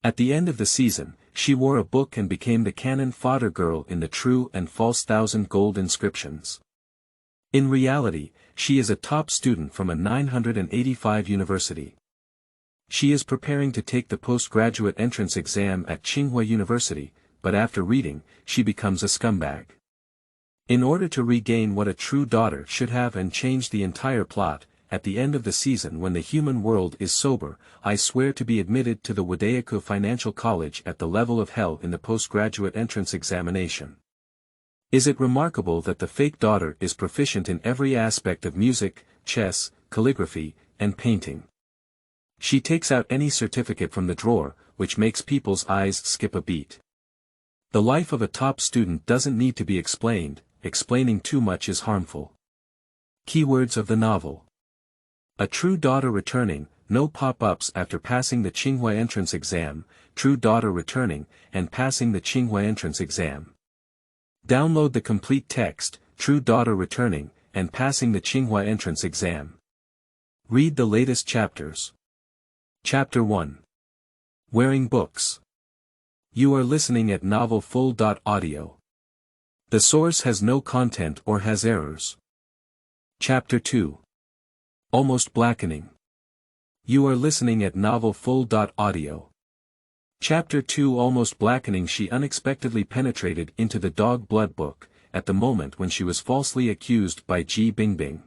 At the end of the season, she wore a book and became the canon fodder girl in the True and False 1,000 Gold Inscriptions. In reality, she is a top student from a 985 university. She is preparing to take the postgraduate entrance exam at Tsinghua University, but after reading, she becomes a scumbag. In order to regain what a true daughter should have and change the entire plot, at the end of the season when the human world is sober, I swear to be admitted to the Wudaokou Financial College at the level of hell in the postgraduate entrance examination. Is it remarkable that the fake daughter is proficient in every aspect of music, chess, calligraphy, and painting? She takes out any certificate from the drawer, which makes people's eyes skip a beat. The life of a top student doesn't need to be explained, explaining too much is harmful. Keywords of the novel. A true daughter returning, no pop-ups after passing the Tsinghua entrance exam, true daughter returning, and passing the Tsinghua entrance exam. Download the complete text, true daughter returning, and passing the Tsinghua entrance exam. Read the latest chapters. Chapter 1. Wearing books. You are listening at novelfull.audio. The source has no content or has errors. Chapter 2. Almost Blackening. You are listening at novelfull.audio. Chapter 2. Almost Blackening. She unexpectedly penetrated into the dog blood book, at the moment when she was falsely accused by Ji Bingbing.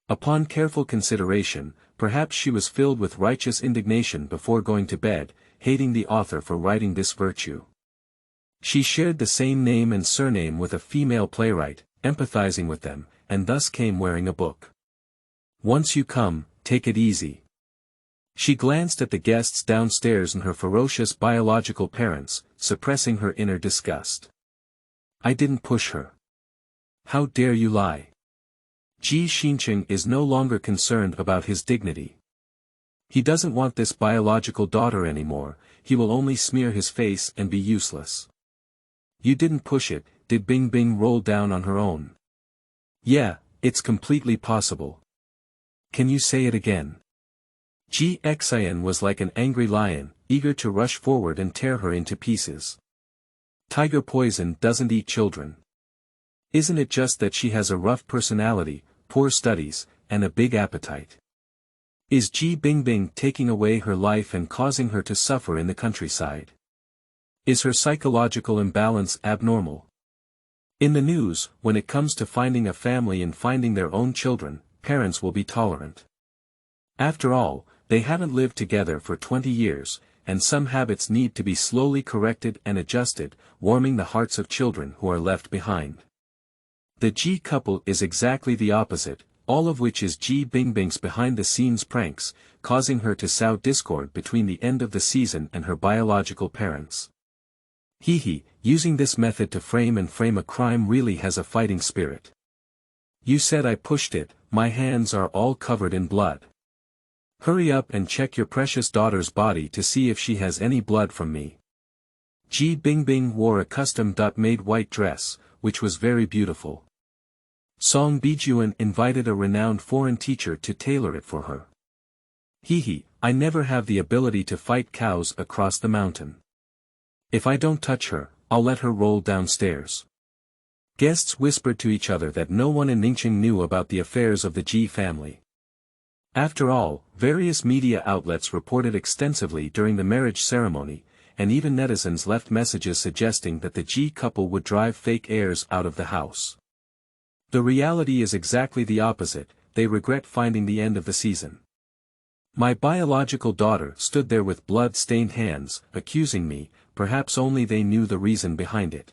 Upon careful consideration, perhaps she was filled with righteous indignation before going to bed, hating the author for writing this virtue. She shared the same name and surname with a female playwright, empathizing with them, and thus came wearing a book. Once you come, take it easy. She glanced at the guests downstairs and her ferocious biological parents, suppressing her inner disgust. I didn't push her. How dare you lie? Ji Xinqing is no longer concerned about his dignity. He doesn't want this biological daughter anymore, he will only smear his face and be useless. You didn't push it, did Bingbing roll down on her own? Yeah, it's completely possible. Can you say it again? Ji Xian was like an angry lion, eager to rush forward and tear her into pieces. Tiger poison doesn't eat children. Isn't it just that she has a rough personality, poor studies, and a big appetite? Is Ji Bingbing taking away her life and causing her to suffer in the countryside? Is her psychological imbalance abnormal? In the news, when it comes to finding a family and finding their own children, parents will be tolerant. After all, they haven't lived together for 20 years, and some habits need to be slowly corrected and adjusted, warming the hearts of children who are left behind. The Ji couple is exactly the opposite, all of which is Ji Bingbing's behind-the-scenes pranks, causing her to sow discord between the end of the season and her biological parents. Using this method to frame a crime really has a fighting spirit. You said I pushed it, my hands are all covered in blood. Hurry up and check your precious daughter's body to see if she has any blood from me. Ji Bingbing wore a custom-made white dress, which was very beautiful. Song Bijuan invited a renowned foreign teacher to tailor it for her. I never have the ability to fight cows across the mountain. If I don't touch her, I'll let her roll downstairs. Guests whispered to each other that no one in Ningqing knew about the affairs of the Ji family. After all, various media outlets reported extensively during the marriage ceremony, and even netizens left messages suggesting that the Ji couple would drive fake heirs out of the house. The reality is exactly the opposite, they regret finding the end of the season. My biological daughter stood there with blood-stained hands, accusing me, perhaps only they knew the reason behind it.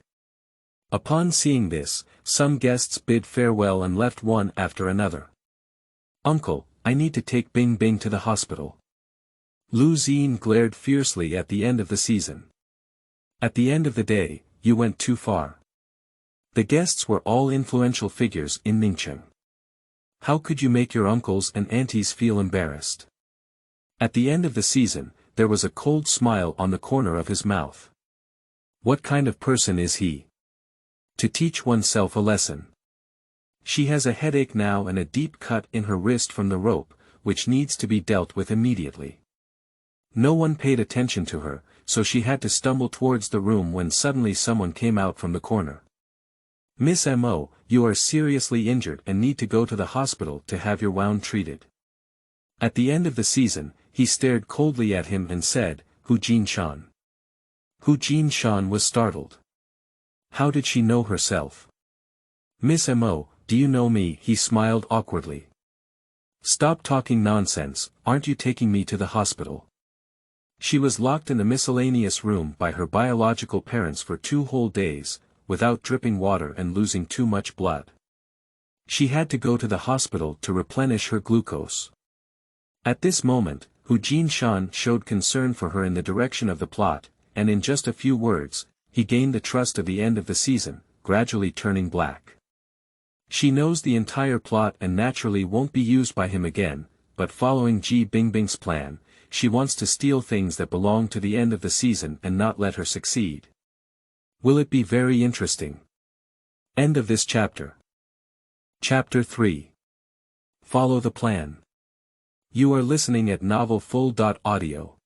Upon seeing this, some guests bid farewell and left one after another. Uncle, I need to take Bingbing to the hospital. Lu Xin glared fiercely at the end of the season. At the end of the day, you went too far. The guests were all influential figures in Ningqing. How could you make your uncles and aunties feel embarrassed? At the end of the season, there was a cold smile on the corner of his mouth. What kind of person is he? To teach oneself a lesson. She has a headache now and a deep cut in her wrist from the rope, which needs to be dealt with immediately. No one paid attention to her, so she had to stumble towards the room when suddenly someone came out from the corner. "Miss Mo, you are seriously injured and need to go to the hospital to have your wound treated." At the end of the season, he stared coldly at him and said, "Hu Jinshan." Hu Jinshan was startled. How did she know herself? "Miss Mo, do you know me?" He smiled awkwardly. "Stop talking nonsense, aren't you taking me to the hospital?" She was locked in a miscellaneous room by her biological parents for 2 whole days, without dripping water and losing too much blood. She had to go to the hospital to replenish her glucose. At this moment, Hu Jinshan showed concern for her in the direction of the plot, and in just a few words, he gained the trust of the end of the season, gradually turning black. She knows the entire plot and naturally won't be used by him again, but following Ji Bingbing's plan, she wants to steal things that belong to the end of the season and not let her succeed. Will it be very interesting? End of this chapter. Chapter 3. Follow the plan. You are listening at novelfull.audio.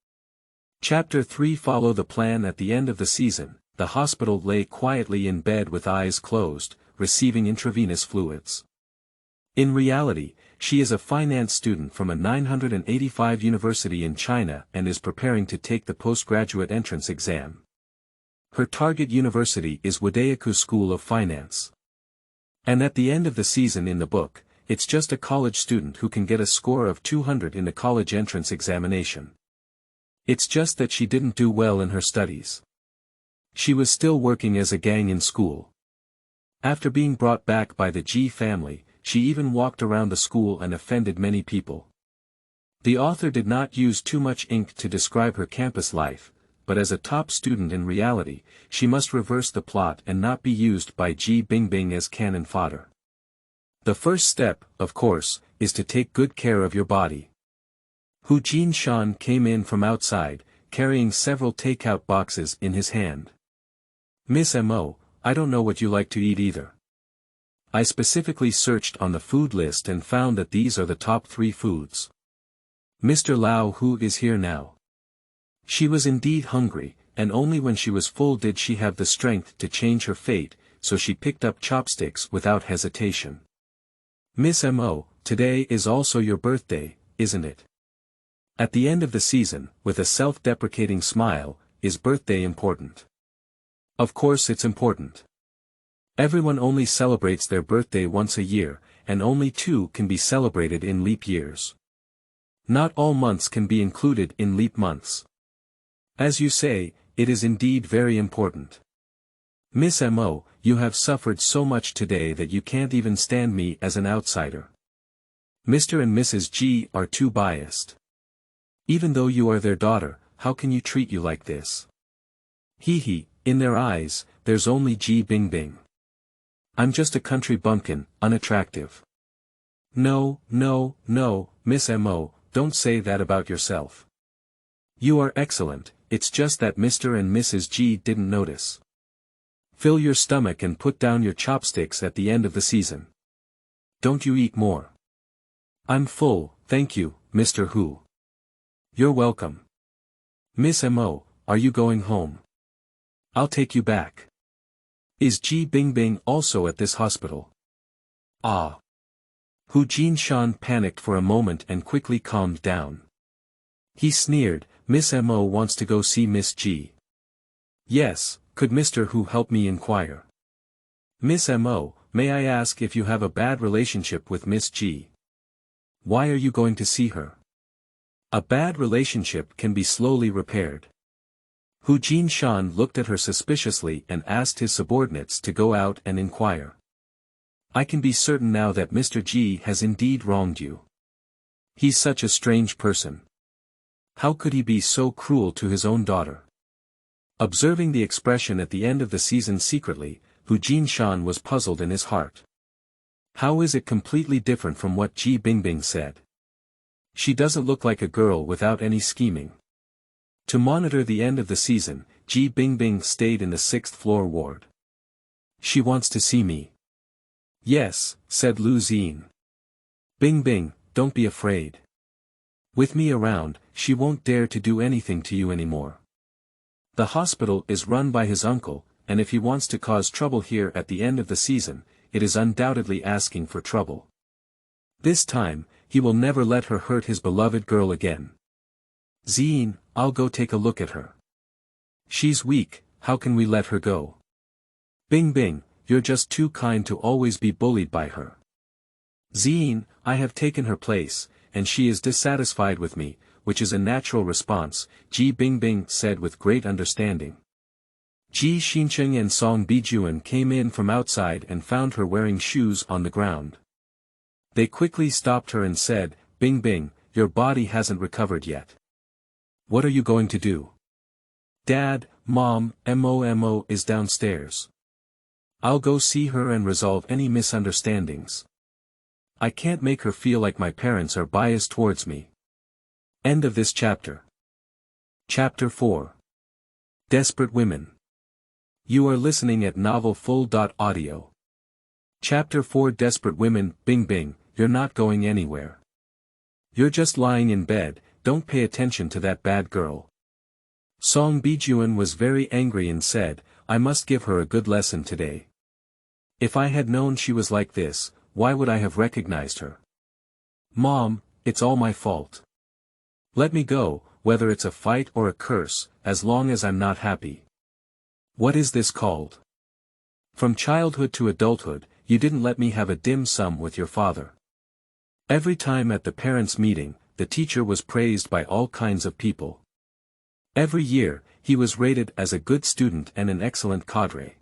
Chapter 3. Follow the plan. At the end of the season, the hospital lay quietly in bed with eyes closed, receiving intravenous fluids. In reality, she is a finance student from a 985 university in China and is preparing to take the postgraduate entrance exam. Her target university is Wudaokou School of Finance. And at the end of the season in the book, it's just a college student who can get a score of 200 in the college entrance examination. It's just that she didn't do well in her studies. She was still working as a gang in school. After being brought back by the Ji family, she even walked around the school and offended many people. The author did not use too much ink to describe her campus life, but as a top student in reality, she must reverse the plot and not be used by Ji Bingbing as cannon fodder. The first step, of course, is to take good care of your body. Hu Jinshan came in from outside, carrying several takeout boxes in his hand. "Miss Mo, I don't know what you like to eat either. I specifically searched on the food list and found that these are the top 3 foods. Mr. Lao Hu is here now." She was indeed hungry, and only when she was full did she have the strength to change her fate, so she picked up chopsticks without hesitation. "Miss Mo, today is also your birthday, isn't it?" At the end of the season, with a self-deprecating smile, "Is birthday important?" Of course it's important. Everyone only celebrates their birthday once a year, and only 2 can be celebrated in leap years. Not all months can be included in leap months. As you say, it is indeed very important. "Miss Mo, you have suffered so much today that you can't even stand me as an outsider. Mr. and Mrs. G are too biased. Even though you are their daughter, how can you treat you like this? Hee, in their eyes, there's only Ji Bingbing. I'm just a country bumpkin, unattractive." No, Miss Mo, don't say that about yourself. You are excellent, it's just that Mr. and Mrs. G didn't notice. Fill your stomach and put down your chopsticks at the end of the season. Don't you eat more? I'm full, thank you, Mr. Hu. You're welcome. Miss Mo, are you going home? I'll take you back. Is Ji Bingbing also at this hospital? Ah. Hu Jinshan panicked for a moment and quickly calmed down. He sneered, "Miss Mo wants to go see Miss G. Yes, could Mr. Hu help me inquire? Miss Mo, may I ask if you have a bad relationship with Miss G? Why are you going to see her? A bad relationship can be slowly repaired." Hu Jinshan looked at her suspiciously and asked his subordinates to go out and inquire. "I can be certain now that Mr. G has indeed wronged you. He's such a strange person. How could he be so cruel to his own daughter?" Observing the expression at the end of the season secretly, Hu Jinshan was puzzled in his heart. How is it completely different from what Ji Bingbing said? She doesn't look like a girl without any scheming. To monitor the end of the season, Ji Bingbing stayed in the 6th floor ward. "She wants to see me." "Yes," said Lu Xin. "Bingbing, don't be afraid. With me around, she won't dare to do anything to you anymore. The hospital is run by his uncle, and if he wants to cause trouble here at the end of the season, it is undoubtedly asking for trouble. This time, he will never let her hurt his beloved girl again. Zine, I'll go take a look at her. She's weak, how can we let her go? Bing Bing, you're just too kind to always be bullied by her. Zine, I have taken her place, and she is dissatisfied with me, which is a natural response, Ji Bingbing said with great understanding. Ji Xincheng and Song Bijuan came in from outside and found her wearing shoes on the ground. They quickly stopped her and said, Bingbing, your body hasn't recovered yet. What are you going to do? Dad, Mom, Mo is downstairs. I'll go see her and resolve any misunderstandings. I can't make her feel like my parents are biased towards me. End of this chapter. Chapter 4. Desperate Women. You are listening at novelfull.audio. Chapter 4 Desperate Women. Bing Bing, you're not going anywhere. You're just lying in bed, don't pay attention to that bad girl. Song Bijuan was very angry and said, I must give her a good lesson today. If I had known she was like this, why would I have recognized her? Mom, it's all my fault. Let me go, whether it's a fight or a curse, as long as I'm not happy. What is this called? From childhood to adulthood, you didn't let me have a dim sum with your father. Every time at the parents' meeting, the teacher was praised by all kinds of people. Every year, he was rated as a good student and an excellent cadre.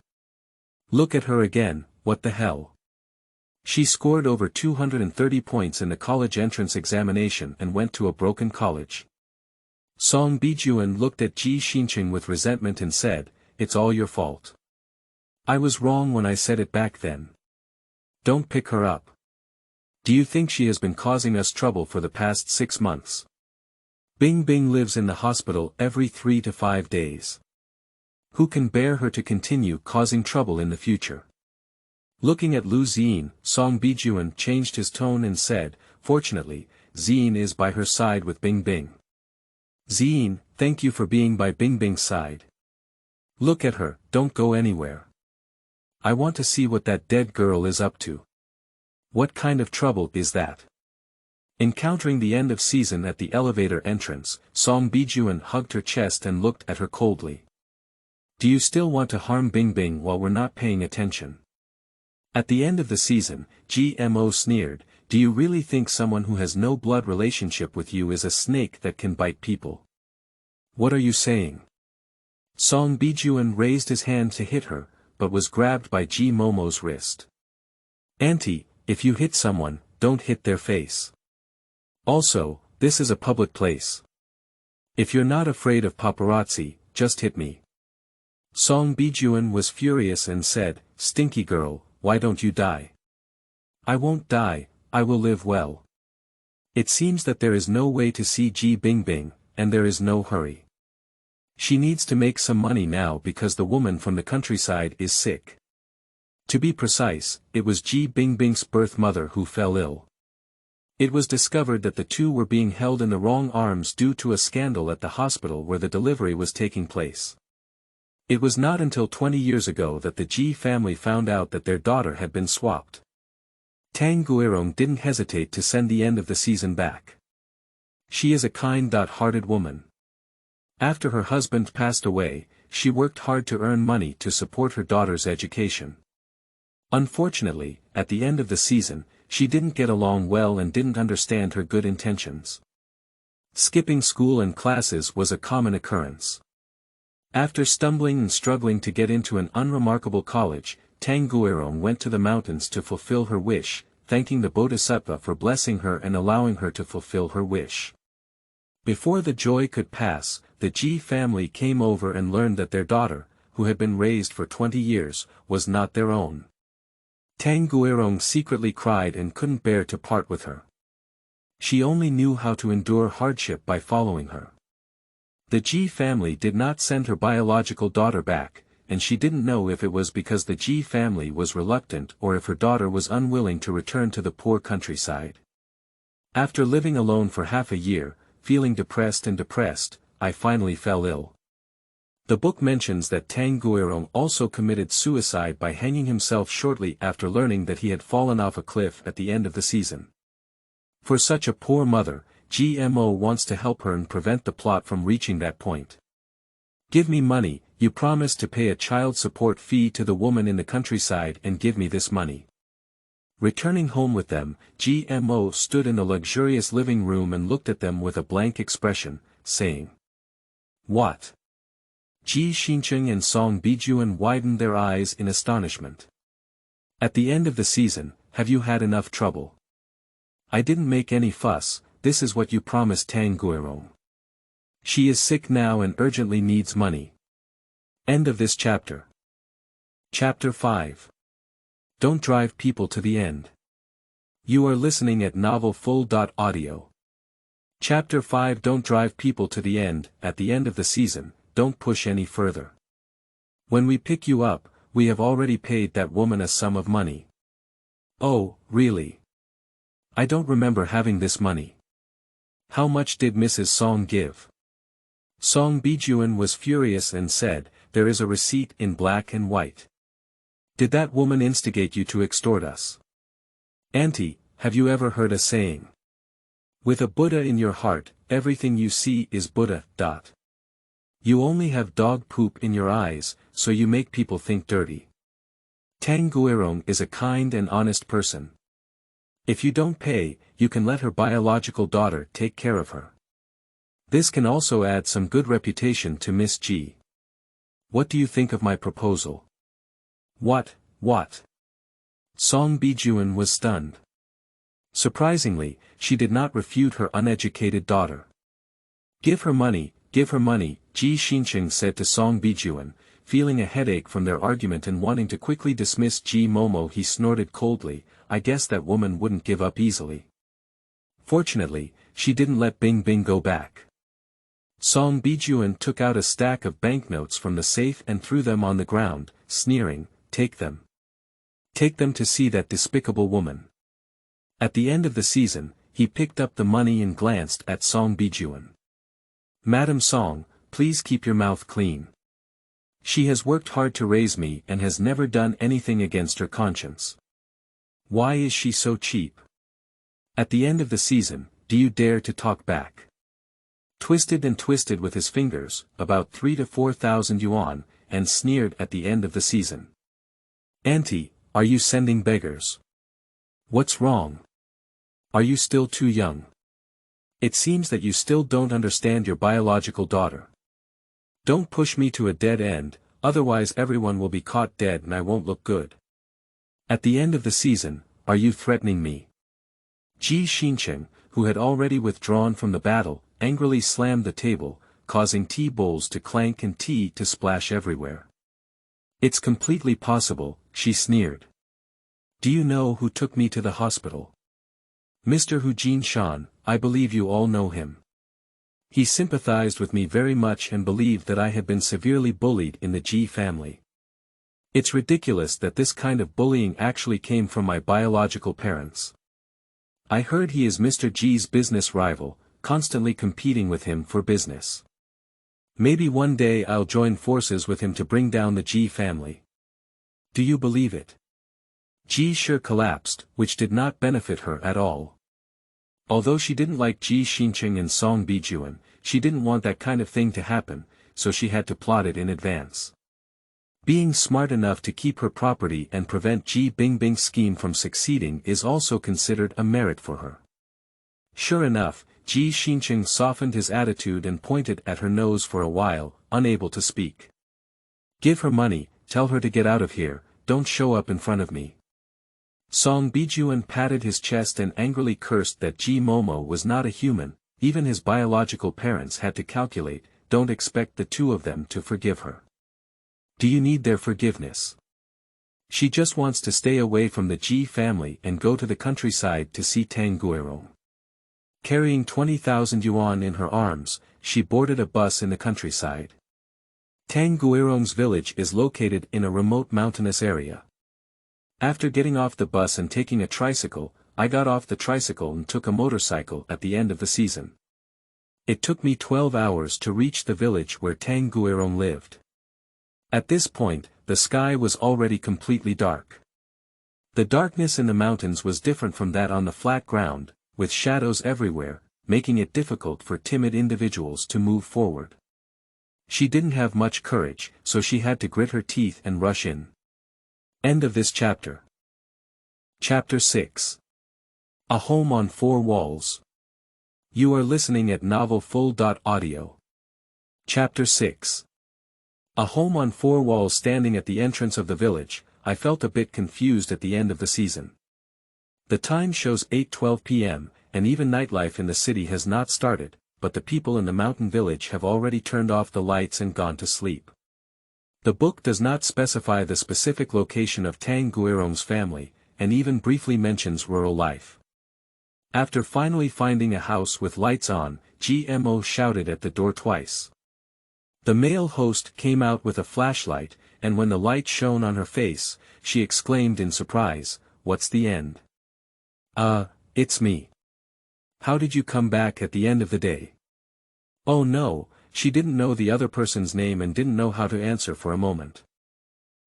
Look at her again, what the hell? She scored over 230 points in the college entrance examination and went to a broken college. Song Bijuan looked at Ji Xincheng with resentment and said, it's all your fault. I was wrong when I said it back then. Don't pick her up. Do you think she has been causing us trouble for the past 6 months? Bing Bing lives in the hospital every 3 to 5 days. Who can bear her to continue causing trouble in the future? Looking at Lu Zine, Song Bijuan changed his tone and said, fortunately, Zine is by her side with Bing Bing. Zine, thank you for being by Bing Bing's side. Look at her, don't go anywhere. I want to see what that dead girl is up to. What kind of trouble is that? Encountering the end of season at the elevator entrance, Song Bijuan hugged her chest and looked at her coldly. Do you still want to harm Bing Bing while we're not paying attention? At the end of the season, GMO sneered, do you really think someone who has no blood relationship with you is a snake that can bite people? What are you saying? Song Bijuan raised his hand to hit her, but was grabbed by Ji Momo's wrist. Auntie, if you hit someone, don't hit their face. Also, this is a public place. If you're not afraid of paparazzi, just hit me. Song Bijuan was furious and said, stinky girl, why don't you die? I won't die, I will live well. It seems that there is no way to see Ji Bingbing, and there is no hurry. She needs to make some money now because the woman from the countryside is sick. To be precise, it was Ji Bingbing's birth mother who fell ill. It was discovered that the two were being held in the wrong arms due to a scandal at the hospital where the delivery was taking place. It was not until 20 years ago that the Ji family found out that their daughter had been swapped. Tang Guirong didn't hesitate to send the end of the season back. She is a kind-hearted woman. After her husband passed away, she worked hard to earn money to support her daughter's education. Unfortunately, at the end of the season, she didn't get along well and didn't understand her good intentions. Skipping school and classes was a common occurrence. After stumbling and struggling to get into an unremarkable college, Tang Guirong went to the mountains to fulfill her wish, thanking the Bodhisattva for blessing her and allowing her to fulfill her wish. Before the joy could pass, the Ji family came over and learned that their daughter, who had been raised for 20 years, was not their own. Tang Guirong secretly cried and couldn't bear to part with her. She only knew how to endure hardship by following her. The Ji family did not send her biological daughter back, and she didn't know if it was because the Ji family was reluctant or if her daughter was unwilling to return to the poor countryside. After living alone for half a year, feeling depressed, I finally fell ill. The book mentions that Tang Guirong also committed suicide by hanging himself shortly after learning that he had fallen off a cliff at the end of the season. For such a poor mother, GMO wants to help her and prevent the plot from reaching that point. Give me money, you promised to pay a child support fee to the woman in the countryside and give me this money. Returning home with them, GMO stood in the luxurious living room and looked at them with a blank expression, saying, "What?" Ji Xincheng and Song Bijuan widened their eyes in astonishment. At the end of the season, have you had enough trouble? I didn't make any fuss, this is what you promised Tang Guirong. She is sick now and urgently needs money. End of this chapter. Chapter 5. Don't drive people to the end. You are listening at novelfull.audio. Chapter 5. Don't drive people to the end. At the end of the season, don't push any further. When we pick you up, we have already paid that woman a sum of money. Oh, really? I don't remember having this money. How much did Mrs. Song give? Song Bijuan was furious and said, there is a receipt in black and white. Did that woman instigate you to extort us? Auntie, have you ever heard a saying? With a Buddha in your heart, everything you see is Buddha. You only have dog poop in your eyes, so you make people think dirty. Tang Guirong is a kind and honest person. If you don't pay, you can let her biological daughter take care of her. This can also add some good reputation to Miss G. What do you think of my proposal? What? Song Bijuan was stunned. Surprisingly, she did not refute her uneducated daughter. Give her money, Ji Xincheng said to Song Bijuan, feeling a headache from their argument and wanting to quickly dismiss Ji Momo. He snorted coldly, I guess that woman wouldn't give up easily. Fortunately, she didn't let Bing Bing go back. Song Bijuan took out a stack of banknotes from the safe and threw them on the ground, sneering, Take them. Take them to see that despicable woman. At the end of the season, he picked up the money and glanced at Song Bijuan. Madam Song, please keep your mouth clean. She has worked hard to raise me and has never done anything against her conscience. Why is she so cheap? At the end of the season, do you dare to talk back? Twisted and twisted with his fingers, about 3,000 to 4,000 yuan, and sneered at the end of the season. Auntie, are you sending beggars? What's wrong? Are you still too young? It seems that you still don't understand your biological daughter. Don't push me to a dead end, otherwise everyone will be caught dead and I won't look good. At the end of the season, are you threatening me? Ji Xincheng, who had already withdrawn from the battle, angrily slammed the table, causing tea bowls to clank and tea to splash everywhere. It's completely possible, she sneered. Do you know who took me to the hospital? Mr. Hu Jinshan, I believe you all know him. He sympathized with me very much and believed that I had been severely bullied in the Ji family. It's ridiculous that this kind of bullying actually came from my biological parents. I heard he is Mr. Ji's business rival, constantly competing with him for business. Maybe one day I'll join forces with him to bring down the Ji family. Do you believe it? Ji Shi collapsed, which did not benefit her at all. Although she didn't like Ji Xincheng and Song Bijuan, she didn't want that kind of thing to happen, so she had to plot it in advance. Being smart enough to keep her property and prevent Ji Bingbing's scheme from succeeding is also considered a merit for her. Sure enough, Ji Xincheng softened his attitude and pointed at her nose for a while, unable to speak. Give her money, tell her to get out of here, don't show up in front of me. Song Bijuan patted his chest and angrily cursed that Ji Momo was not a human, even his biological parents had to calculate, don't expect the two of them to forgive her. Do you need their forgiveness? She just wants to stay away from the Ji family and go to the countryside to see Tang Guirong. Carrying 20,000 yuan in her arms, she boarded a bus in the countryside. Tang Guirong's village is located in a remote mountainous area. After getting off the bus and taking a tricycle, I got off the tricycle and took a motorcycle at the end of the season. It took me 12 hours to reach the village where Tang Guirong lived. At this point, the sky was already completely dark. The darkness in the mountains was different from that on the flat ground, with shadows everywhere, making it difficult for timid individuals to move forward. She didn't have much courage, so she had to grit her teeth and rush in. End of this chapter. Chapter 6. A Home on Four Walls. You are listening at novelfull.audio. Chapter 6. A home on four walls. Standing at the entrance of the village, I felt a bit confused at the end of the season. The time shows 8:12 p.m., and even nightlife in the city has not started, but the people in the mountain village have already turned off the lights and gone to sleep. The book does not specify the specific location of Tang Guirong's family, and even briefly mentions rural life. After finally finding a house with lights on, GMO shouted at the door twice. The male host came out with a flashlight, and when the light shone on her face, she exclaimed in surprise, "What's the end?" It's me. How did you come back at the end of the day?" Oh no, she didn't know the other person's name and didn't know how to answer for a moment.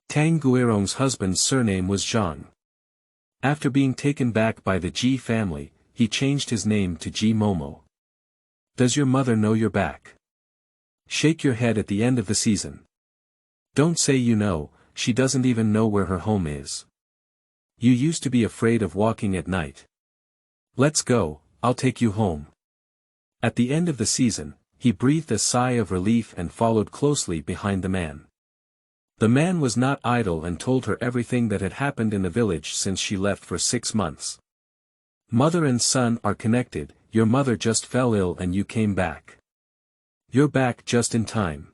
Tang Guirong's husband's surname was Zhang. After being taken back by the Ji family, he changed his name to Ji Momo. Does your mother know you're back? Shake your head at the end of the season. Don't say you know, she doesn't even know where her home is. You used to be afraid of walking at night. Let's go, I'll take you home. At the end of the season, he breathed a sigh of relief and followed closely behind the man. The man was not idle and told her everything that had happened in the village since she left for 6 months. Mother and son are connected. Your mother just fell ill and you came back. You're back just in time.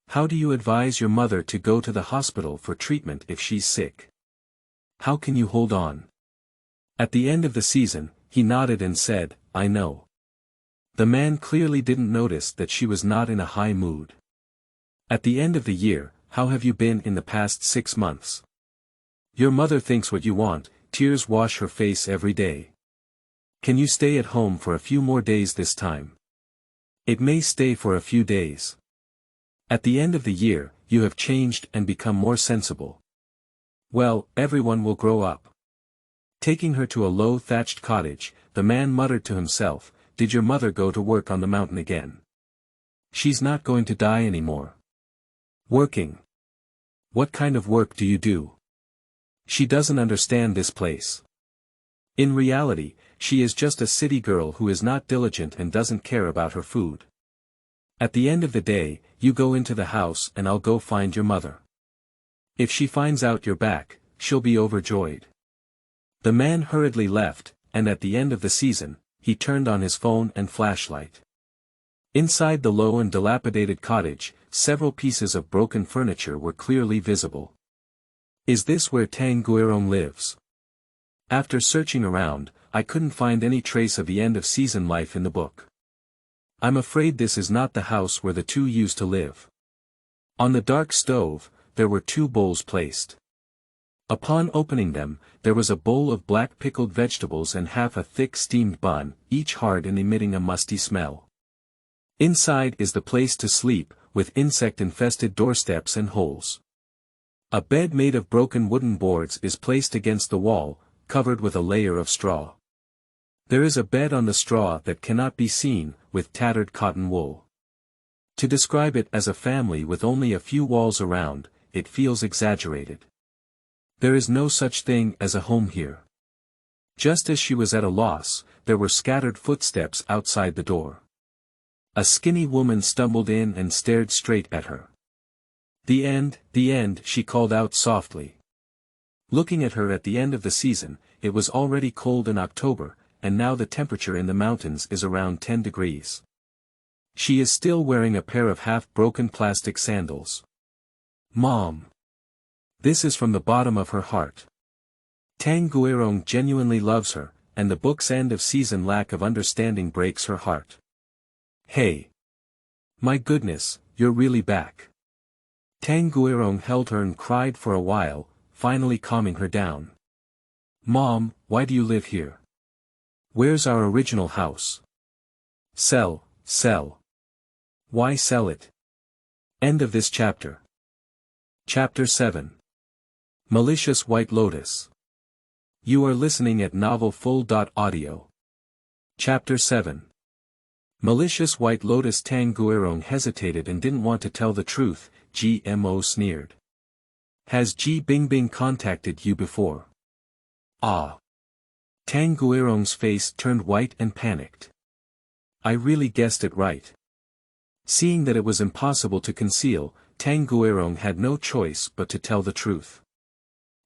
How do you advise your mother to go to the hospital for treatment if she's sick? How can you hold on? At the end of the season, he nodded and said, I know. The man clearly didn't notice that she was not in a high mood. At the end of the year, how have you been in the past 6 months? Your mother thinks what you want. Tears wash her face every day. Can you stay at home for a few more days this time? It may stay for a few days. At the end of the year, you have changed and become more sensible. Well, everyone will grow up. Taking her to a low thatched cottage, the man muttered to himself, Did your mother go to work on the mountain again? She's not going to die anymore. Working. What kind of work do you do? She doesn't understand this place. In reality, she is just a city girl who is not diligent and doesn't care about her food. At the end of the day, you go into the house and I'll go find your mother. If she finds out you're back, she'll be overjoyed. The man hurriedly left, and at the end of the season, he turned on his phone and flashlight. Inside the low and dilapidated cottage, several pieces of broken furniture were clearly visible. Is this where Tang Guirong lives? After searching around, I couldn't find any trace of the end of season life in the book. I'm afraid this is not the house where the two used to live. On the dark stove, there were 2 bowls placed. Upon opening them, there was a bowl of black pickled vegetables and half a thick steamed bun, each hard and emitting a musty smell. Inside is the place to sleep, with insect-infested doorsteps and holes. A bed made of broken wooden boards is placed against the wall, covered with a layer of straw. There is a bed on the straw that cannot be seen, with tattered cotton wool. To describe it as a family with only a few walls around, it feels exaggerated. There is no such thing as a home here. Just as she was at a loss, there were scattered footsteps outside the door. A skinny woman stumbled in and stared straight at her. The end, she called out softly. Looking at her at the end of the season, it was already cold in October, and now the temperature in the mountains is around 10 degrees. She is still wearing a pair of half-broken plastic sandals. Mom. This is from the bottom of her heart. Tang Guirong genuinely loves her, and the book's end-of-season lack of understanding breaks her heart. Hey. My goodness, you're really back. Tang Guirong held her and cried for a while, finally calming her down. Mom, why do you live here? Where's our original house? Sell, Sell. Why sell it? End of this chapter. Chapter 7. Malicious White Lotus. You are listening at novelfull.audio. Chapter 7. Malicious White Lotus. Tang Guirong hesitated and didn't want to tell the truth. GMO sneered. Has Ji Bingbing contacted you before? Ah. Tang Guirong's face turned white and panicked. I really guessed it right. Seeing that it was impossible to conceal, Tang Guirong had no choice but to tell the truth.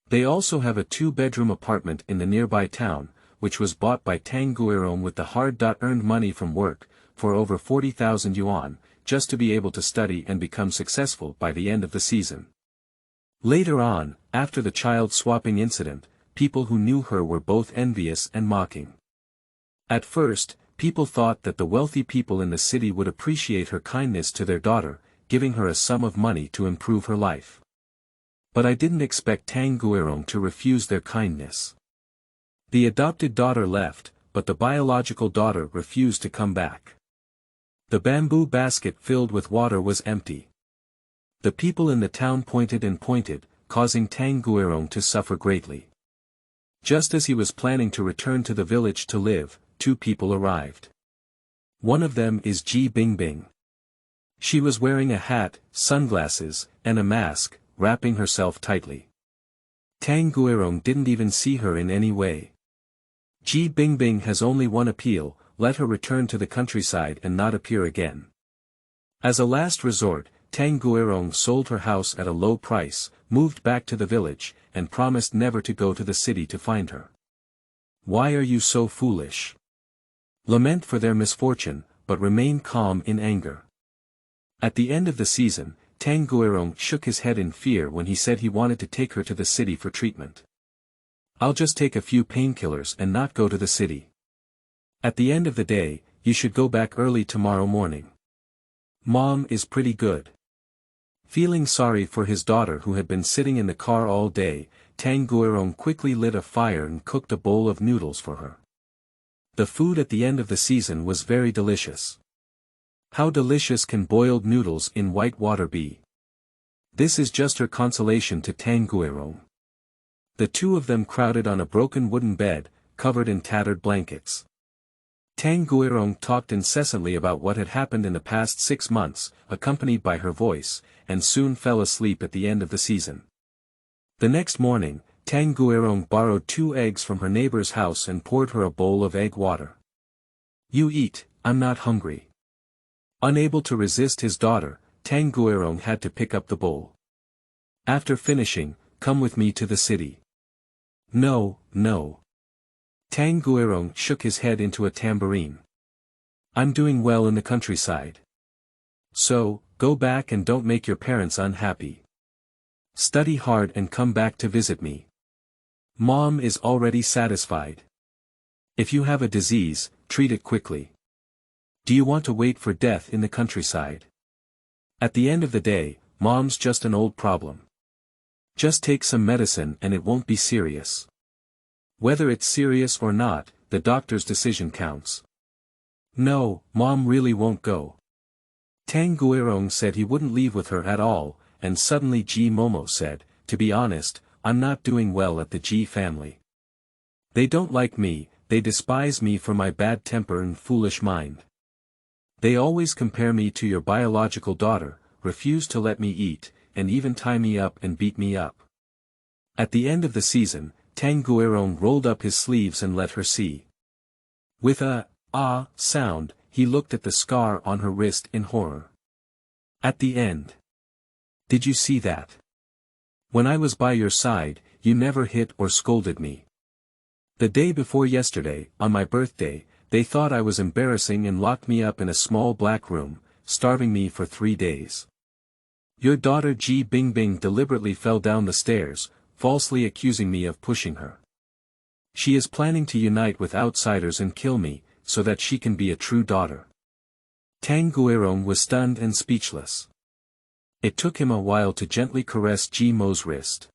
They also have a 2-bedroom apartment in the nearby town, which was bought by Tang Guirong with the hard-earned money from work, for over 40,000 yuan, just to be able to study and become successful by the end of the season. Later on, after the child-swapping incident, people who knew her were both envious and mocking. At first, people thought that the wealthy people in the city would appreciate her kindness to their daughter, giving her a sum of money to improve her life. But I didn't expect Tang Guirong to refuse their kindness. The adopted daughter left, but the biological daughter refused to come back. The bamboo basket filled with water was empty. The people in the town pointed and pointed, causing Tang Guirong to suffer greatly. Just as he was planning to return to the village to live, 2 people arrived. One of them is Ji Bingbing. She was wearing a hat, sunglasses, and a mask, wrapping herself tightly. Tang Guirong didn't even see her in any way. Ji Bingbing has only one appeal: let her return to the countryside and not appear again. As a last resort, Tang Guirong sold her house at a low price, moved back to the village, and promised never to go to the city to find her. Why are you so foolish? Lament for their misfortune, but remain calm in anger. At the end of the season, Tang Guirong shook his head in fear when he said he wanted to take her to the city for treatment. I'll just take a few painkillers and not go to the city. At the end of the day, you should go back early tomorrow morning. Mom is pretty good. Feeling sorry for his daughter who had been sitting in the car all day, Tang Guirong quickly lit a fire and cooked a bowl of noodles for her. The food at the end of the season was very delicious. How delicious can boiled noodles in white water be? This is just her consolation to Tang Guirong. The 2 of them crowded on a broken wooden bed, covered in tattered blankets. Tang Guirong talked incessantly about what had happened in the past 6 months, accompanied by her voice, and soon fell asleep at the end of the season. The next morning, Tang Guirong borrowed 2 eggs from her neighbor's house and poured her a bowl of egg water. You eat, I'm not hungry. Unable to resist his daughter, Tang Guirong had to pick up the bowl. After finishing, come with me to the city. No, no. Tang Guirong shook his head into a tambourine. I'm doing well in the countryside. So, go back and don't make your parents unhappy. Study hard and come back to visit me. Mom is already satisfied. If you have a disease, treat it quickly. Do you want to wait for death in the countryside? At the end of the day, Mom's just an old problem. Just take some medicine and it won't be serious. Whether it's serious or not, the doctor's decision counts. No, Mom really won't go. Tang Guirong said he wouldn't leave with her at all, and suddenly Ji Momo said, to be honest, I'm not doing well at the Ji family. They don't like me, they despise me for my bad temper and foolish mind. They always compare me to your biological daughter, refuse to let me eat, and even tie me up and beat me up. At the end of the season, Tang Guirong rolled up his sleeves and let her see. With a ah sound, he looked at the scar on her wrist in horror. At the end. Did you see that? When I was by your side, you never hit or scolded me. The day before yesterday, on my birthday, they thought I was embarrassing and locked me up in a small black room, starving me for 3 days. Your daughter Ji Bingbing deliberately fell down the stairs, falsely accusing me of pushing her. She is planning to unite with outsiders and kill me, so that she can be a true daughter. Tang Guirong was stunned and speechless. It took him a while to gently caress Ji Mo's wrist.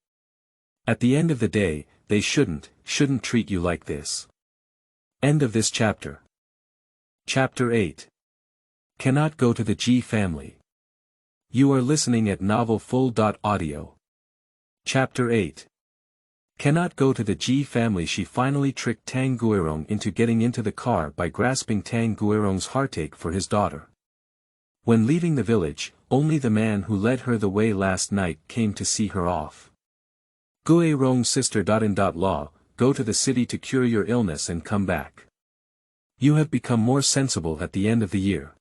At the end of the day, they shouldn't treat you like this. End of this chapter. Chapter 8. Cannot go to the G family. You are listening at Novel Full.audio. Chapter 8. Cannot go to the G family. She finally tricked Tang Guirong into getting into the car by grasping Tang Guirong's heartache for his daughter. When leaving the village, only the man who led her the way last night came to see her off. Guirong's sister. Law, go to the city to cure your illness and come back. You have become more sensible at the end of the year.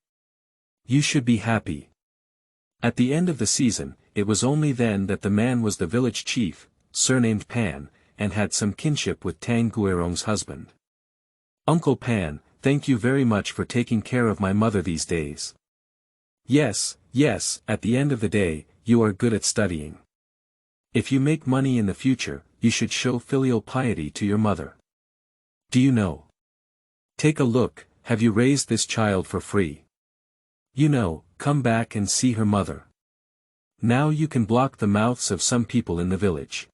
You should be happy. At the end of the season, it was only then that the man was the village chief, surnamed Pan, and had some kinship with Tang Guirong's husband. Uncle Pan, thank you very much for taking care of my mother these days. Yes, at the end of the day, you are good at studying. If you make money in the future, you should show filial piety to your mother. Do you know? Take a look, have you raised this child for free? You know, come back and see her mother. Now you can block the mouths of some people in the village.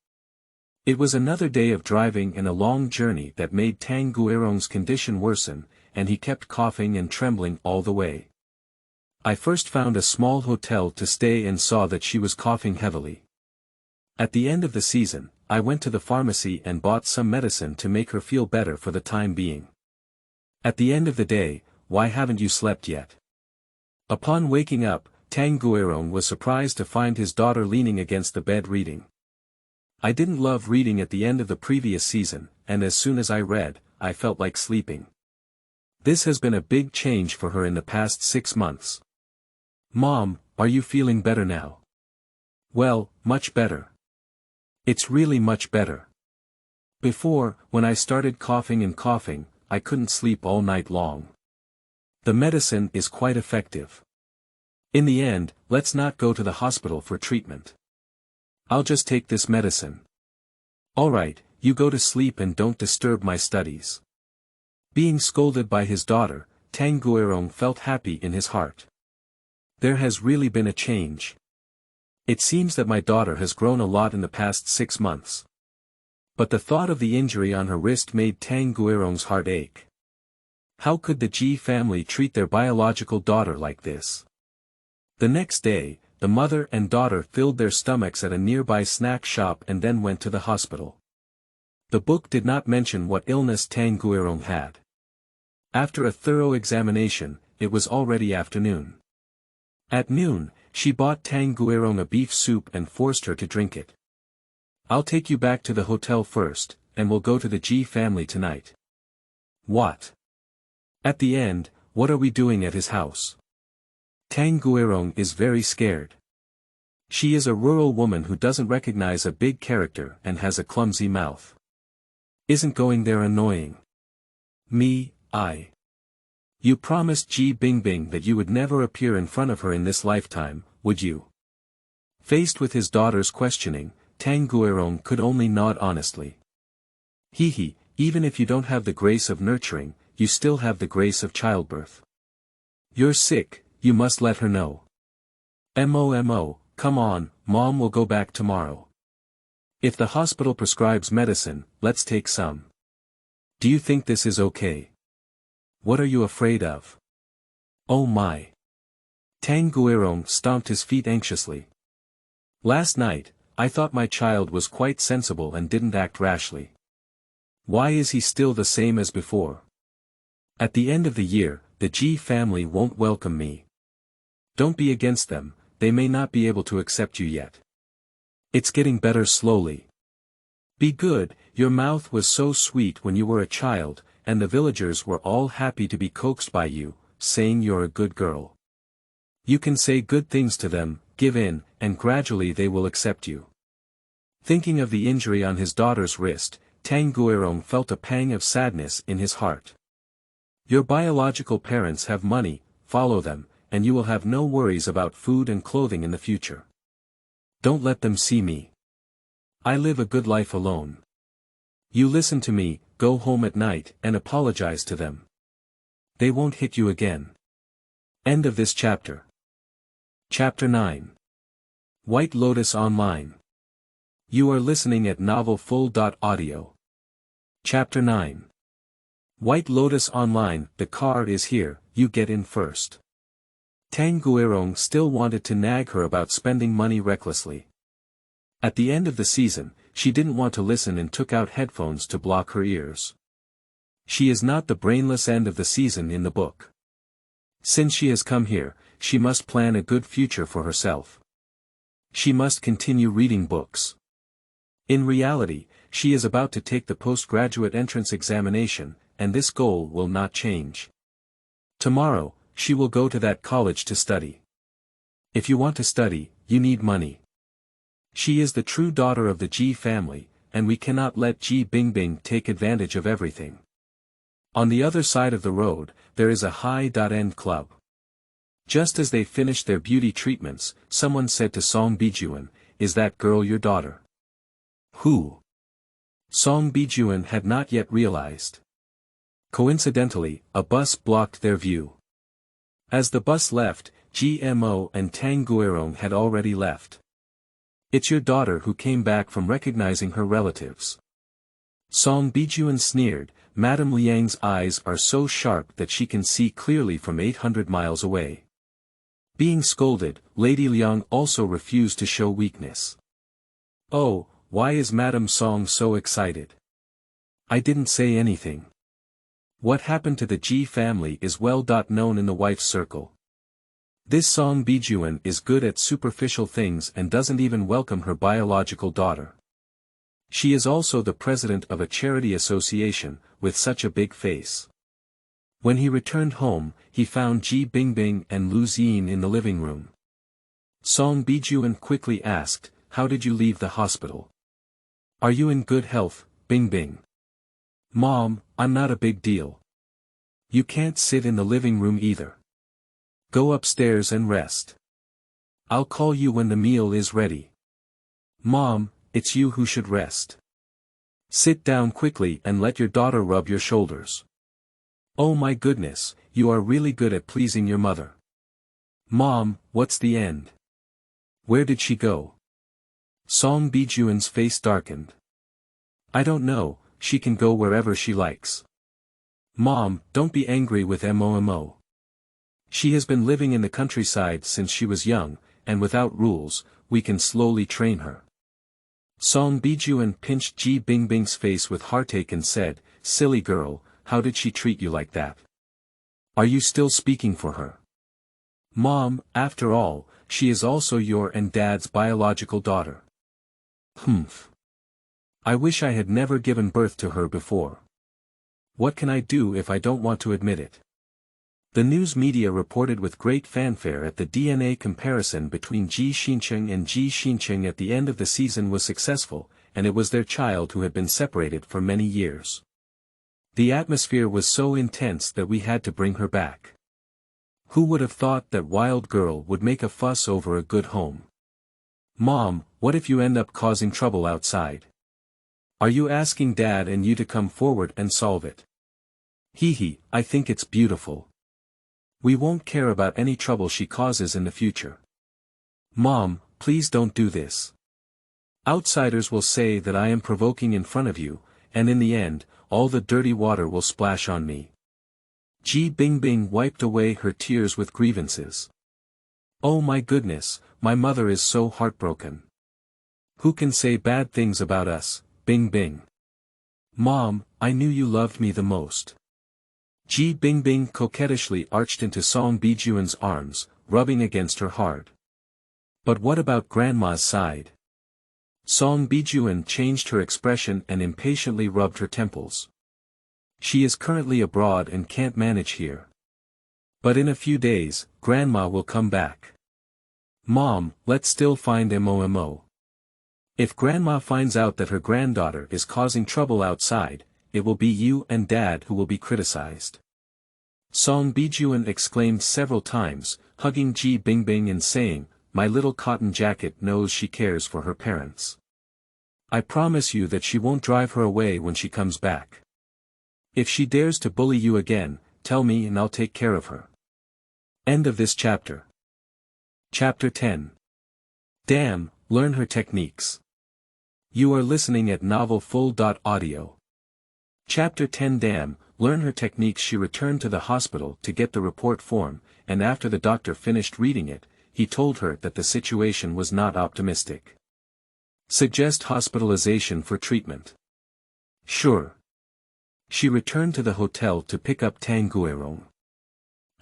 It was another day of driving and a long journey that made Tang Guirong's condition worsen, and he kept coughing and trembling all the way. I first found a small hotel to stay and saw that she was coughing heavily. At the end of the season, I went to the pharmacy and bought some medicine to make her feel better for the time being. At the end of the day, why haven't you slept yet? Upon waking up, Tang Guirong was surprised to find his daughter leaning against the bed reading. I didn't love reading at the end of the previous season, and as soon as I read, I felt like sleeping. This has been a big change for her in the past 6 months. Mom, are you feeling better now? Well, much better. It's really much better. Before, when I started coughing and coughing, I couldn't sleep all night long. The medicine is quite effective. In the end, let's not go to the hospital for treatment. I'll just take this medicine. Alright, you go to sleep and don't disturb my studies. Being scolded by his daughter, Tang Guirong felt happy in his heart. There has really been a change. It seems that my daughter has grown a lot in the past 6 months. But the thought of the injury on her wrist made Tang Guirong's heart ache. How could the Ji family treat their biological daughter like this? The next day, the mother and daughter filled their stomachs at a nearby snack shop and then went to the hospital. The book did not mention what illness Tang Guirong had. After a thorough examination, it was already afternoon. At noon, she bought Tang Guirong a beef soup and forced her to drink it. I'll take you back to the hotel first, and we'll go to the Ji family tonight. What? At the end, what are we doing at his house? Tang Guirong is very scared. She is a rural woman who doesn't recognize a big character and has a clumsy mouth. Isn't going there annoying? You promised Ji Bingbing that you would never appear in front of her in this lifetime, would you? Faced with his daughter's questioning, Tang Guirong could only nod honestly. Even if you don't have the grace of nurturing, you still have the grace of childbirth. You're sick, you must let her know. Come on, Mom will go back tomorrow. If the hospital prescribes medicine, let's take some. Do you think this is okay? What are you afraid of? Oh my. Tang Guirong stomped his feet anxiously. Last night, I thought my child was quite sensible and didn't act rashly. Why is he still the same as before? At the end of the year, the Ji family won't welcome me. Don't be against them, they may not be able to accept you yet. It's getting better slowly. Be good, your mouth was so sweet when you were a child, and the villagers were all happy to be coaxed by you, saying you're a good girl. You can say good things to them, give in, and gradually they will accept you. Thinking of the injury on his daughter's wrist, Tang Guirong felt a pang of sadness in his heart. Your biological parents have money, follow them, and you will have no worries about food and clothing in the future. Don't let them see me. I live a good life alone. You listen to me, go home at night, and apologize to them. They won't hit you again. End of this chapter. Chapter 9. White Lotus Online. You are listening at novelfull.audio. Chapter 9. White Lotus Online, the car is here, you get in first. Tang Guirong still wanted to nag her about spending money recklessly. At the end of the season, she didn't want to listen and took out headphones to block her ears. She is not the brainless end of the season in the book. Since she has come here, she must plan a good future for herself. She must continue reading books. In reality, she is about to take the postgraduate entrance examination, and this goal will not change. Tomorrow, she will go to that college to study. If you want to study, you need money. She is the true daughter of the Ji family, and we cannot let Ji Bingbing take advantage of everything. On the other side of the road, there is a high-end club. Just as they finished their beauty treatments, someone said to Song Bijuan, "Is that girl your daughter?" Who? Song Bijuan had not yet realized. Coincidentally, a bus blocked their view. As the bus left, GMO and Tang Guirong had already left. "It's your daughter who came back from recognizing her relatives." Song Bijuan sneered, "Madame Liang's eyes are so sharp that she can see clearly from 800 miles away." Being scolded, Lady Liang also refused to show weakness. "Oh, why is Madame Song so excited?" "I didn't say anything." What happened to the Ji family is well known in the wife's circle. This Song Bijuan is good at superficial things and doesn't even welcome her biological daughter. She is also the president of a charity association, with such a big face. When he returned home, he found Ji Bingbing and Lu Xin in the living room. Song Bijuan quickly asked, "How did you leave the hospital? Are you in good health, Bingbing?" "Mom, I'm not a big deal." "You can't sit in the living room either. Go upstairs and rest. I'll call you when the meal is ready." "Mom, it's you who should rest. Sit down quickly and let your daughter rub your shoulders." "Oh my goodness, you are really good at pleasing your mother." "Mom, what's the end? Where did she go?" Song Bijuan's face darkened. "I don't know, she can go wherever she likes." "Mom, don't be angry with Momo. She has been living in the countryside since she was young, and without rules, we can slowly train her." Song Bijuan pinched Ji Bingbing's face with heartache and said, "Silly girl, how did she treat you like that? Are you still speaking for her?" "Mom, after all, she is also your and Dad's biological daughter." "Humph. I wish I had never given birth to her before. What can I do if I don't want to admit it?" The news media reported with great fanfare at the DNA comparison between Ji Xincheng and Ji Xincheng at the end of the season was successful, and it was their child who had been separated for many years. The atmosphere was so intense that we had to bring her back. Who would have thought that wild girl would make a fuss over a good home? "Mom, what if you end up causing trouble outside? Are you asking Dad and you to come forward and solve it?" "Hee, I think it's beautiful. We won't care about any trouble she causes in the future." "Mom, please don't do this. Outsiders will say that I am provoking in front of you, and in the end, all the dirty water will splash on me." Ji Bingbing wiped away her tears with grievances. "Oh my goodness, my mother is so heartbroken. Who can say bad things about us, Bingbing? Mom, I knew you loved me the most." Ji Bingbing coquettishly arched into Song Bijuan's arms, rubbing against her hard. "But what about Grandma's side?" Song Bijuan changed her expression and impatiently rubbed her temples. "She is currently abroad and can't manage here. But in a few days, Grandma will come back. Mom, let's still find Momo. If Grandma finds out that her granddaughter is causing trouble outside, it will be you and Dad who will be criticized." Song Bijuan exclaimed several times, hugging Ji Bingbing and saying, "My little cotton jacket knows she cares for her parents. I promise you that she won't drive her away when she comes back. If she dares to bully you again, tell me and I'll take care of her." End of this chapter. Chapter 10. Damn, learn her techniques. You are listening at novelfull.audio. Chapter 10. Damn, learn her techniques. She returned to the hospital to get the report form, and after the doctor finished reading it, he told her that the situation was not optimistic. Suggest hospitalization for treatment. Sure. She returned to the hotel to pick up Tsinghua.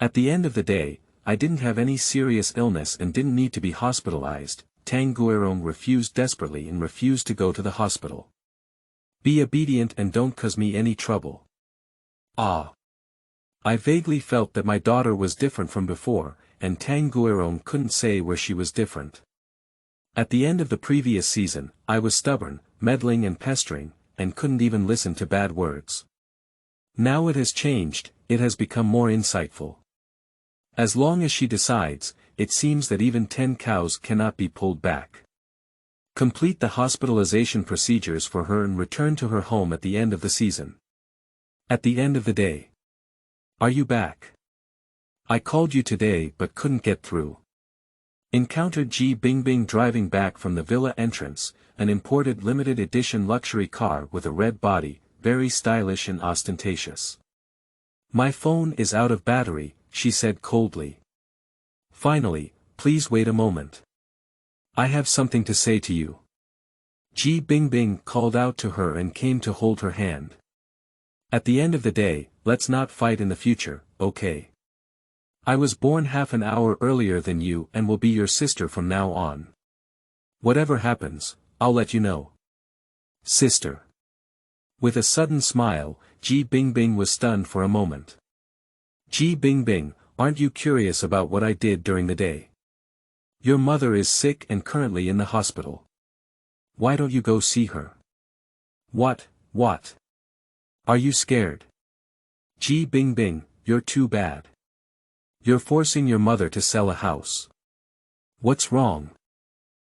At the end of the day, I didn't have any serious illness and didn't need to be hospitalized. Tsinghua refused desperately and refused to go to the hospital. Be obedient and don't cause me any trouble. Ah. I vaguely felt that my daughter was different from before, and Tsinghua couldn't say where she was different. At the end of the previous season, I was stubborn, meddling and pestering, and couldn't even listen to bad words. Now it has changed, it has become more insightful. As long as she decides, it seems that even 10 cows cannot be pulled back. Complete the hospitalization procedures for her and return to her home at the end of the season. At the end of the day. Are you back? I called you today but couldn't get through. Encountered Ji Bingbing driving back from the villa entrance, an imported limited edition luxury car with a red body, very stylish and ostentatious. My phone is out of battery, she said coldly. Finally, please wait a moment. I have something to say to you. Ji Bingbing called out to her and came to hold her hand. At the end of the day, let's not fight in the future, okay? I was born half an hour earlier than you and will be your sister from now on. Whatever happens, I'll let you know. Sister. With a sudden smile, Ji Bingbing was stunned for a moment. Ji Bingbing, aren't you curious about what I did during the day? Your mother is sick and currently in the hospital. Why don't you go see her? What? Are you scared? Ji Bingbing, you're too bad. You're forcing your mother to sell a house. What's wrong?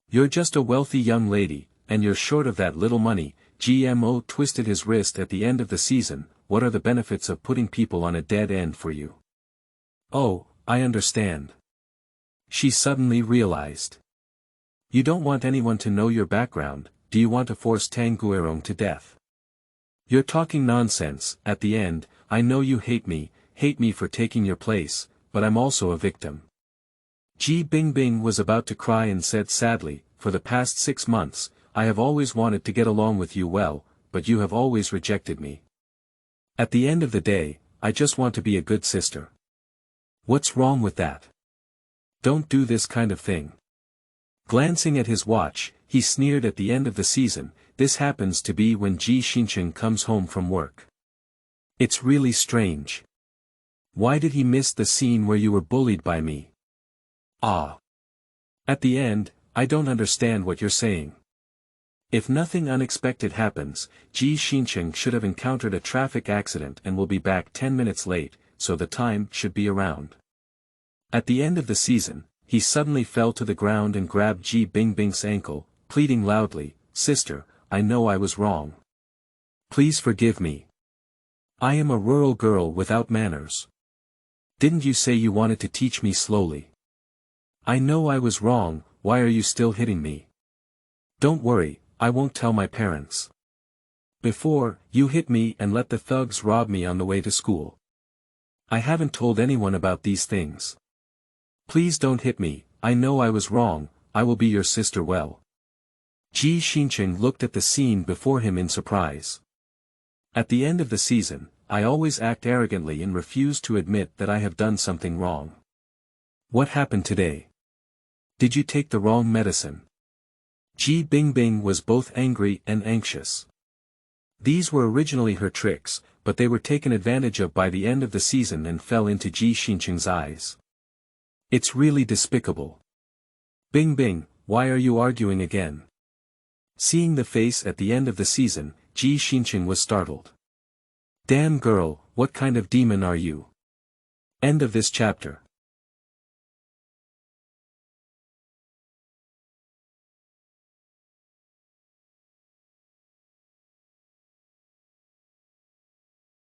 You're just a wealthy young lady, and you're short of that little money. GMO twisted his wrist at the end of the season. What are the benefits of putting people on a dead end for you? Oh, I understand. She suddenly realized. You don't want anyone to know your background. Do you want to force Tsinghua to death? You're talking nonsense. At the end, I know you hate me for taking your place, but I'm also a victim. Ji Bingbing was about to cry and said sadly, for the past 6 months, I have always wanted to get along with you well, but you have always rejected me. At the end of the day, I just want to be a good sister. What's wrong with that? Don't do this kind of thing. Glancing at his watch, he sneered at the end of the season. This happens to be when Ji Xincheng comes home from work. It's really strange. Why did he miss the scene where you were bullied by me? Ah. At the end, I don't understand what you're saying. If nothing unexpected happens, Ji Xincheng should have encountered a traffic accident and will be back 10 minutes late, so the time should be around. At the end of the season, he suddenly fell to the ground and grabbed Ji Bingbing's ankle, pleading loudly, Sister, I know I was wrong. Please forgive me. I am a rural girl without manners. Didn't you say you wanted to teach me slowly? I know I was wrong. Why are you still hitting me? Don't worry, I won't tell my parents. Before, you hit me and let the thugs rob me on the way to school. I haven't told anyone about these things. Please don't hit me. I know I was wrong. I will be your sister well. Ji Xincheng looked at the scene before him in surprise. At the end of the season, I always act arrogantly and refuse to admit that I have done something wrong. What happened today? Did you take the wrong medicine? Ji Bingbing was both angry and anxious. These were originally her tricks, but they were taken advantage of by the end of the season and fell into Ji Xincheng's eyes. It's really despicable. Bingbing, why are you arguing again? Seeing the face at the end of the season, Ji Xincheng was startled. Damn girl, what kind of demon are you? End of this chapter.